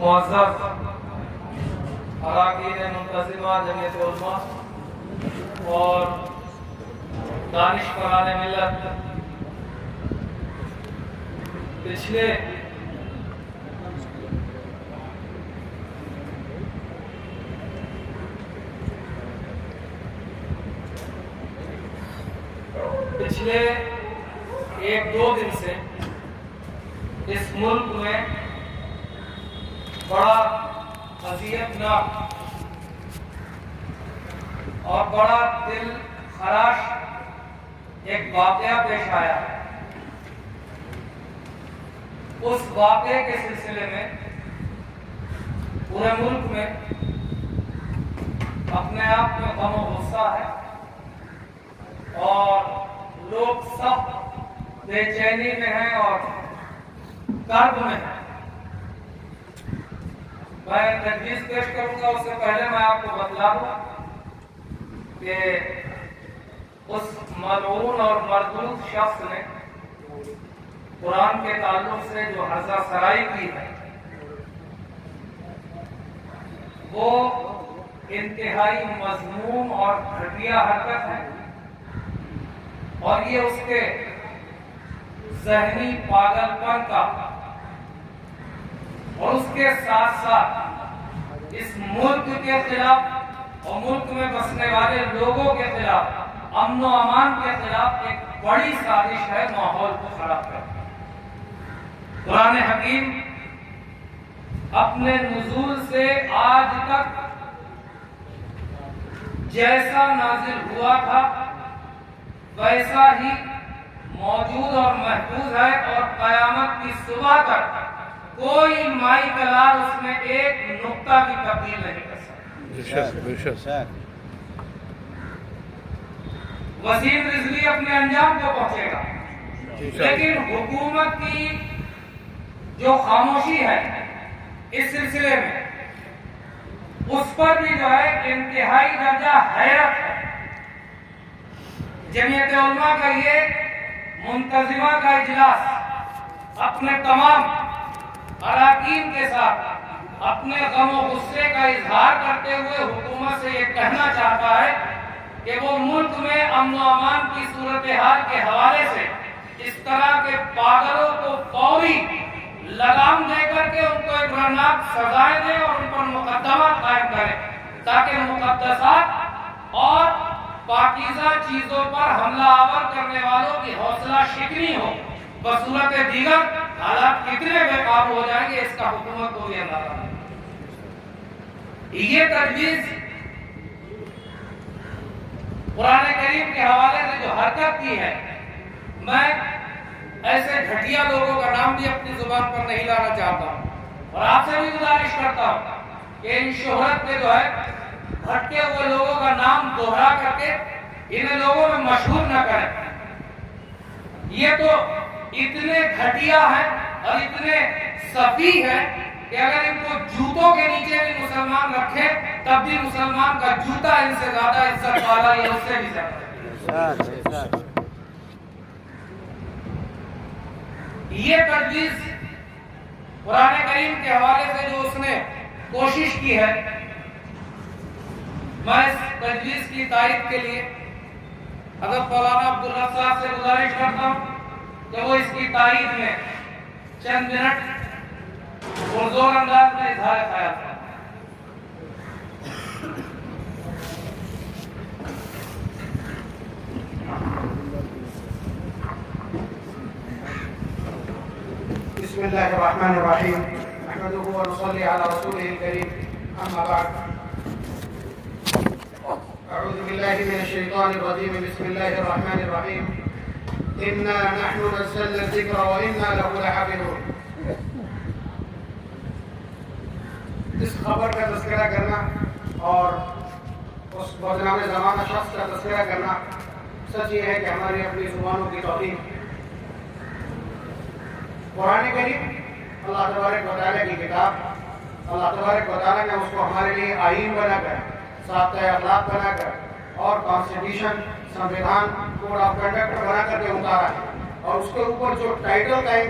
معزز اراکین منتظمہ جمعیت علماء اور دانشوران ملت، پچھلے ایک دو دن سے اس ملک میں بڑا اذیتناک اور بڑا دل خراش ایک واقعہ پیش آیا ہے۔ اس واقعے کے سلسلے میں پورے ملک میں اپنے آپ میں غم و غصہ ہے اور لوگ سخت بے چینی میں ہیں اور کرب میں ہیں۔ میں تجویز پیش کروں گا، اس سے پہلے میں آپ کو بتلا دوں کہ اس ملعون اور مردود شخص نے قرآن کے تعلق سے جو حرزہ سرائی کی ہے وہ انتہائی مذموم اور گھٹیا حرکت ہے، اور یہ اس کے ذہنی پاگل پن کا اور اس کے ساتھ ساتھ اس ملک کے خلاف اور ملک میں بسنے والے لوگوں کے خلاف، امن و امان کے خلاف ایک بڑی سازش ہے ماحول کو خراب کرنا۔ قرآن حکیم اپنے نزول سے آج تک جیسا نازل ہوا تھا ویسا ہی موجود اور محفوظ ہے، اور قیامت کی صبح تک کوئی مائی کلار اس میں ایک نقطہ بھی تبدیل نہیں کر سکتا۔ وسیم رضوی اپنے انجام کو پہنچے گا، لیکن حکومت کی جو خاموشی ہے اس سلسلے میں، اس پر بھی جو ہے انتہائی درجہ حیرت ہے۔ جمعیت علماء کا یہ منتظمہ کا اجلاس اپنے تمام اراکین کے ساتھ اپنے غم و غصے کا اظہار کرتے ہوئے حکومت سے یہ کہنا چاہتا ہے کہ وہ ملک میں امن و امان کی صورتحال کے حوالے سے اس طرح کے پاگلوں کو فوری لگام دے کر کے ان کو عبرتناک سزائیں دے اور ان پر مقدمات قائم کرے، تاکہ مقدسات اور پاکیزہ چیزوں پر حملہ آور کرنے والوں کی حوصلہ شکنی ہو۔ بصورت دیگر حالات کتنے بے قابو ہو جائیں گے اس کا حکومت کو بھی اندازہ ہے۔ یہ تجویز قرآن کریم کے حوالے سے جو حرکت کی ہے، میں ایسے گھٹیا لوگوں کا نام بھی اپنی زبان پر نہیں لانا چاہتا ہوں، اور آپ سے بھی گزارش کرتا ہوں کہ ان شہرت کے جو ہے بھٹکے ہوئے لوگوں کا نام دوہرا کر کے انہیں لوگوں میں مشہور نہ کریں۔ یہ تو اتنے گھٹیا ہیں اور اتنے سفیہ ہیں کہ اگر ان کو جوتوں کے نیچے بھی مسلمان رکھے تب بھی مسلمان کا جوتا ان سے زیادہ عزت والا یا اس سے بھی زیادہ۔ یہ تجویز قرآن کریم کے حوالے سے جو اس نے کوشش کی ہے، میں اس تجویز کی تائید کے لیے حضرت مولانا عبدالرب صاحب سے گزارش کرتا ہوں کہ وہ اس کی تائید میں چند منٹ پرزور انداز میں اظہار خیال کریں۔ بسم اللہ الرحمن الرحیم، نحمده ونصلي على رسوله الكريم، اما بعد، اعوذ باللہ من الشیطان الرجیم، بسم اللہ الرحمن الرحیم، انا نحن نزلنا الذکر وانا له لحافظون۔ اس خبر کا تذکرہ کرنا اور اس بدنام زمانہ شخص کا تذکرہ کرنا سچ یہ ہے کہ ہماری اپنی زبانوں کی توہین۔ قرآن کریم اللہ تبارک و تعالیٰ کی کتاب، اللہ تبارک و تعالیٰ نے اس کو ہمارے لیے آئین بنا کر، ضابطۂ اخلاق بنا کر اور constitution, Samvidhan, code of conduct بنا کر کے اتارا ہے، اور اس کے اوپر جو ٹائٹل قائم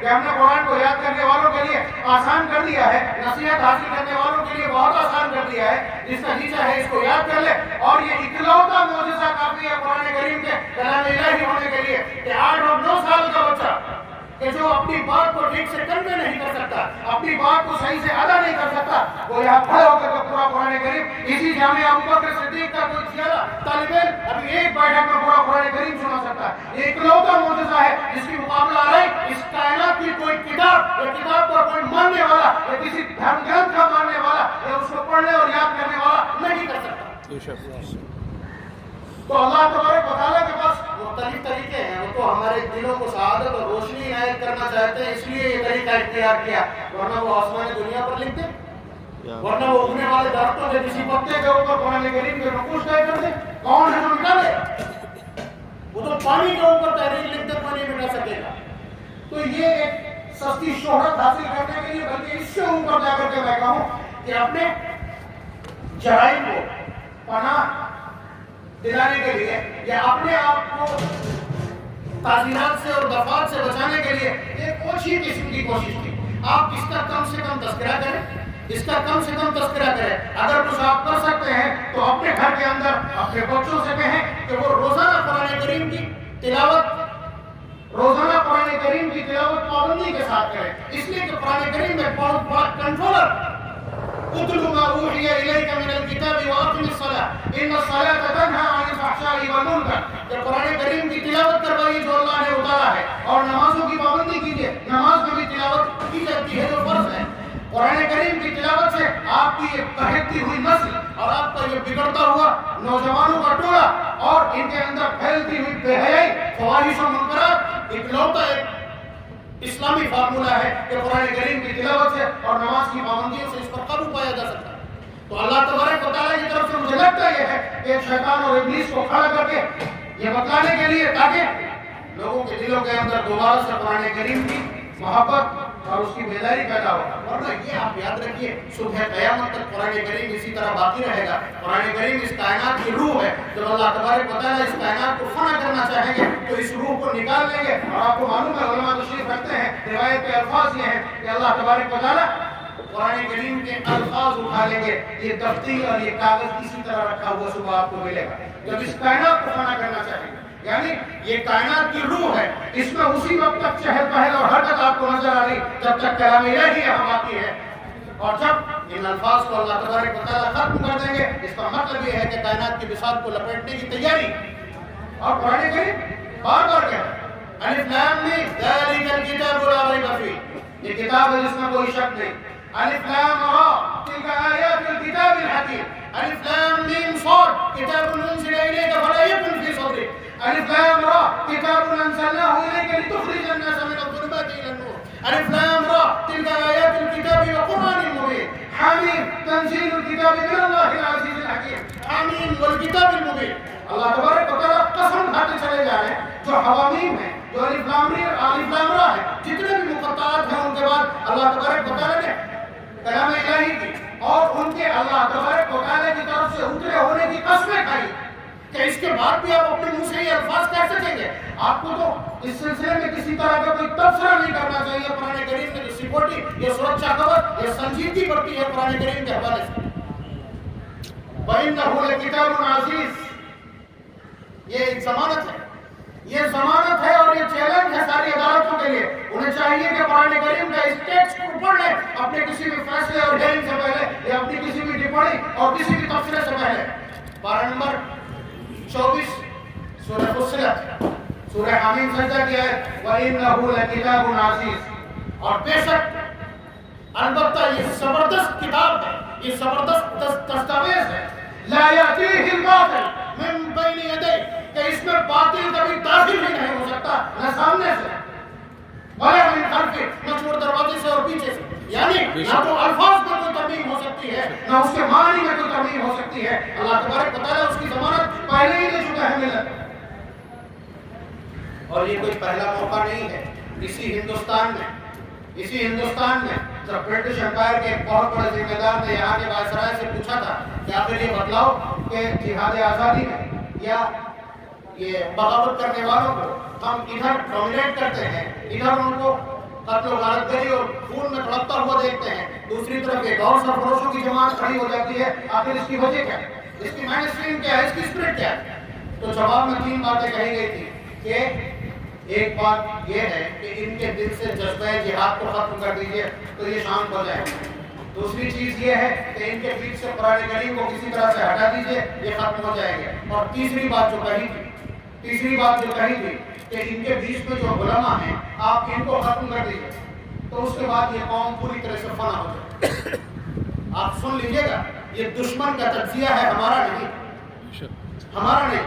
کہ ہم نے قرآن کو یاد کرنے والوں کے لیے آسان کر دیا ہے، نصیحت حاصل کرنے والوں کے لیے بہت آسان کر دیا ہے، جس کا نیچا ہے اس کو یاد کر لے، اور یہ اکلوتا معجزہ کافی ہے قرآن کریم کے کلام الہی ہونے کے لیے کہ 8 اور 9 سال کا بچہ کہ جو اپنی بات کو ٹھیک سے کنوے نہیں کر سکتا، اپنی بات کو صحیح سے ادا نہیں کر سکتا، وہ یہاں کھڑے ہو کر پورا قرآن کریم، اسی جامعہ ابوبکر صدیق کا کوئی زیادہ طالب علم ابھی ایک بیٹھک میں پورا قرآن کریم سنا سکتا ہے۔ یہ اکلوتا معجزہ ہے جس کی مقابلہ آ رہی اس کائنات کی کوئی کتاب یا کتاب پر کوئی ماننے والا یا کسی دھرم گرنتھ کا ماننے والا یا اس کو پڑھنے اور یاد کرنے والا نہیں کر سکتا۔ تو اللہ تبارک و تعالیٰ کے پاس مختلف طریقے ہیں، وہ تو ہمارے دلوں کو سعادت اور روشنی عنایت کرنا چاہتے ہیں، اس لیے یہ طریقہ اختیار کیا، ورنہ وہ آسمان دنیا پر لکھتے، ورنہ وہ اگنے والے درختوں کے کسی پتے کے اوپر قرآن کریم کے نقوش طے کرتے۔ کون ہے جو مٹا دے؟ وہ تو پانی کے اوپر تحریر لکھتے، پانی مٹا سکے گا۔ تو یہ ایک سستی شہرت حاصل کرنے کے لیے، بلکہ اس سے اوپر جا کر کے میں کہوں کہ اپنے جرائم کو پناہ دلانے کے لیے یا اپنے آپ کو تعزیرات سے اور دفعات سے بچانے کے لیے ایک اوچھی قسم کی کوشش کی۔ آپ اس کا کم سے کم تذکرہ کریں، اس کا کم سے کم تذکرہ کریں۔ اگر کچھ آپ کر سکتے ہیں تو اپنے گھر کے اندر اپنے بچوں سے کہیں کہ وہ روزانہ قرآن کریم کی تلاوت، روزانہ قرآن کریم کی تلاوت پابندی کے ساتھ کریں، اس لیے کہ قرآن کریم میں بہت بڑا کنٹرولر اتل ما اوحی الیک من الکتاب واقم الصلاۃ ان الصلاۃ تنہی عن الفحشاء والمنکر، کہ قرآن کریم کی تلاوت کروائیے جو اللہ نے اتارا ہے، اور نمازوں کی پابندی کیجیے، نماز میں بھی تلاوت کی جاتی ہے جو فرض ہے۔ قرآن کریم کی تلاوت سے آپ کی یہ بہکتی ہوئی نسل اور آپ کا یہ بگڑتا ہوا نوجوانوں کا ٹولہ اور ان کے اندر پھیلتی ہوئی بے حیائی، فواحش و منکرات، اکلوتا ایک اسلامی فارمولہ ہے کہ قرآن کریم کی تلاوت سے اور نماز کی پابندیوں سے اس پر قابو پایا جا سکتا ہے۔ تو اللہ تبارک و تعالیٰ کی طرف سے مجھے لگتا یہ ہے کہ شیطان اور ابلیس کو کھڑا کر کے یہ بتانے کے لیے تاکہ لوگوں کے دلوں کے اندر دوبارہ سے قرآن کریم کی محبت اور اس کی بیداری پیدا ہو، ورنہ یہ آپ یاد رکھیے صبح قیامت تک قرآن کریم اسی طرح باقی رہے گا۔ قرآن کریم اس کائنات کی روح ہے، جب اللہ تبارک و تعالیٰ اس کائنات کو فنا کرنا چاہیں گے تو اس روح کو نکال لیں گے، اور آپ کو معلوم ہے علماء تشریف رکھتے ہیں، روایت کے الفاظ یہ ہیں کہ اللہ تبارک و تعالیٰ قرآن کریم کے الفاظ اٹھا لیں گے، یہ دفتر اور یہ کاغذ اسی طرح رکھا ہوا صبح آپ کو ملے گا جب اس کائنات کو فنا کرنا چاہیں گے۔ یعنی یہ کائنات کی روح ہے، اس میں اسی وقت تک چہل پہل اور حرکت آپ کو نظر آ رہی جب تک کلام الہی یہاں باقی ہے، اور جب ان الفاظ کو اللہ تبارک و تعالیٰ ختم کر دیں گے، اس کا مطلب یہ ہے کہ کائنات کی بساط کو لپیٹنے کی تیاری۔ اور قرآن کریم بار بار کہتا ہے الف لام میم ذالک الکتاب لا ریب فیہ، یہ کتاب ہے جس میں کوئی شک نہیں۔ الف لام را تلک آیات الکتاب الحکیم، الف لام میم صاد کتاب انزل الیک فلا یکن فی صدرک، الف لام را کتاب انزلناه الیک لتخرج الناس من الظلمات الى النور، الف لام را تلک آیات الکتاب وقرآن مبین، حامیم تنزیل الکتاب من اللہ العزیز الحکیم، حامیم والکتاب المبین۔ اللہ تبارک و تعالیٰ قسم کھاتے چلے جا رہے ہیں جو حوامیم ہیں، جو الف لام را ہے، جتنے بھی مقطعات ہیں ان کے بعد اللہ تبارک و تعالیٰ نے کلام الہی کی اور ان کے اللہ تبارک و تعالیٰ کی طرف سے اترے ہونے کی قسمیں کھائی کہ اس کے بعد بھی آپ اپنے منہ سے یہ الفاظ کہہ سکیں گے۔ آپ کو تو اس سلسلے میں کسی طرح کا کوئی تبصرہ نہیں کرنا چاہیے قرآن کریم میں جو سیکورٹی یا سرکشا کور یا سنجیدگی بڑھتی ہے قرآن کریم کے حوالے سے۔ وَإِنَّهُ لَكِتَابٌ عَزِيزٌ، یہ ایک ضمانت ہے، یہ ضمانت ہے اور یہ چیلنج ہے ساری عدالتوں کے لیے۔ انہیں چاہیے کہ قرآن کریم کا اس ٹیکسٹ کو پڑھ لیں اپنے کسی بھی فیصلے اور ہیئرنگ سے پہلے یا اپنی کسی بھی ٹپڑی اور کسی بھی تبصرے سے پہلے۔ پارہ نمبر 24 سورہ فصلت، سورہ حمیم سجدہ کی ہے وَإِنَّهُ لَكِتَابٌ عَزِيزٌ، اور بے شک البتہ یہ زبردست کتاب ہے، یہ زبردست دستاویز ہے، لا يأتيه الباطل من بين يديه، کہ اس میں باطل کبھی داخل ہی نہیں ہو سکتا، نہ سامنے سے ولا من خلفه، نہ چور دروازے سے اور پیچھے سے، یعنی نہ تو الفاظ میں کوئی ترمیم ہو سکتی ہے نہ اس کے معنی میں کوئی ترمیم ہو سکتی ہے۔ اللہ تبارک و تعالیٰ اس کی ضمانت پہلے ہی دے چکا ہے ملت، اور یہ کوئی پہلا موقع نہیں ہے۔ اسی ہندوستان میں جب برٹش امپائر کے ایک بہت بڑے ذمہ دار نے یہاں کے وائسرائے سے پوچھا تھا کہ آپ یہ بتلاؤ کہ جہاد آزادی میں یا یہ بغاوت کرنے والوں کو ہم ادھر ڈومینیٹ کرتے ہیں، ادھر ان کو قتل و غارت گری اور خون میں تڑپتا ہوا دیکھتے ہیں، دوسری طرف ایک اور سرفروشوں کی جماعت کھڑی ہو جاتی ہے، آخر اس کی وجہ کیا ہے؟ اس کی مین اسٹریم کیا ہے؟ اس کی اسپرٹ کیا ہے؟ تو جواب میں 3 باتیں کہی گئی تھی کہ ایک بات یہ ہے کہ ان کے دل سے جذبہ جہاد کو ختم کر دیجئے تو یہ شام ہو جائے گا۔ دوسری چیز یہ ہے کہ ان کے بیچ سے قرآن کریم کو کسی طرح سے ہٹا دیجئے، یہ ختم ہو جائے گا۔ اور تیسری بات جو کہی تھی کہ ان کے بیچ میں جو علماء ہیں آپ ان کو ختم کر دیجئے تو اس کے بعد یہ قوم پوری طرح سے فنا ہو جائے۔ آپ سن لیجئے گا، یہ دشمن کا تجزیہ ہے، ہمارا نہیں۔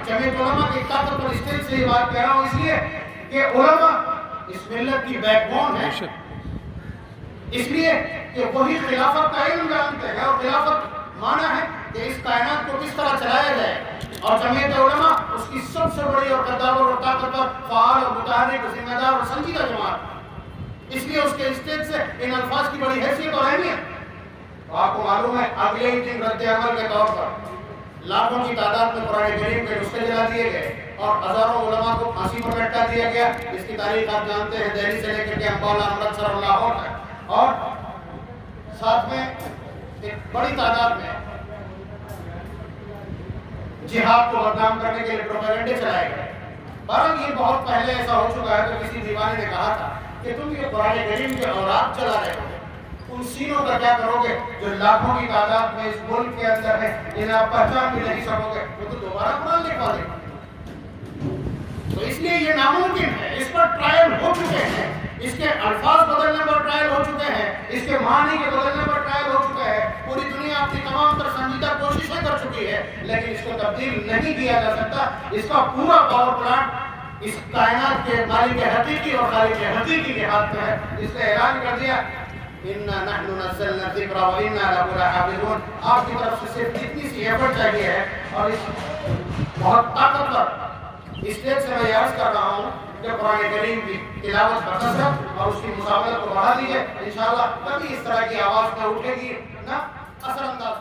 جمعیت علماء کی طاقت اور اسٹیج سے یہ بات کہہ رہا ہوں اس لیے کہ علماء اس ملت کی بیک بون ہے، اس لیے کہ وہی خلافت کا علم جانتے ہیں، اور خلافت مانا ہے کہ اس کائنات کو کس طرح چلایا جائے، اور جمعیت علماء اس کی سب سے بڑی اور قداور اور طاقتور فعال اور متحرک اور ذمہ دار اور سنجیدہ جماعت، اس لیے اس کے اسٹیج سے ان الفاظ کی بڑی حیثیت اور اہمیت۔ تو آپ کو معلوم ہے اگلے ہی دن رد عمل کے طور پر لاکھوں کی تعداد میں قرآن کریم کے نسخے جلا دیے گئے اور ہزاروں علماء کو پھانسی پر لٹکا دیا گیا۔ اس کی تاریخ آپ جانتے ہیں، دہلی سے لے کر کے امبالہ، امرتسر اور لاہور تک، اور ساتھ میں ایک بڑی تعداد میں جہاد کو بدنام کرنے کے لیے پروپیگنڈے چلائے گئے۔ بہرحال یہ بہت پہلے ایسا ہو چکا ہے، تو کسی دیوانے نے کہا تھا کہ تم یہ قرآن کریم کے اوراد چلا رہے ہو، ان سینوں کا کیا کرو گے جو لاکھوں کی تعداد میں اس ملک کے اندر ہے، جنہیں آپ پہچان بھی نہیں سکو گے، وہ تو دوبارہ قرآن لکھوا دیں گے۔ تو اس لیے یہ ناممکن ہے، اس پر ٹرائل ہو چکے ہیں، اس کے الفاظ بدلنے پر ٹرائل ہو چکے ہیں، اس کے معنی کے بدلنے پر ٹرائل ہو چکے ہیں، پوری دنیا اپنی تمام تر سنجیدہ کوششیں کر چکی ہے، لیکن اس کو تبدیل نہیں کیا جا سکتا۔ اس کا پورا پاور پلانٹ اس کائنات کے مالک حقیقی اور خالق حقیقی کے ہاتھ میں ہے۔ اس نے اعلان کر دیا اِنَّا نَحْنُ نَزَّلْنَا الذِّكْرَ وَإِنَّا لَهُ لَحَافِظُونَ۔ آپ کی طرف سے صرف اتنی سی ایفرٹ چاہیے ہے، اور اس بہت طاقتور اسٹیج سے میں یہ عرض کر رہا ہوں کہ قرآن کریم کی تلاوت بکثرت اور اس کی مساوات کو بڑھا دیجیے، انشاءاللہ کبھی اس طرح کی آواز نہ اٹھے گی، نہ اثر انداز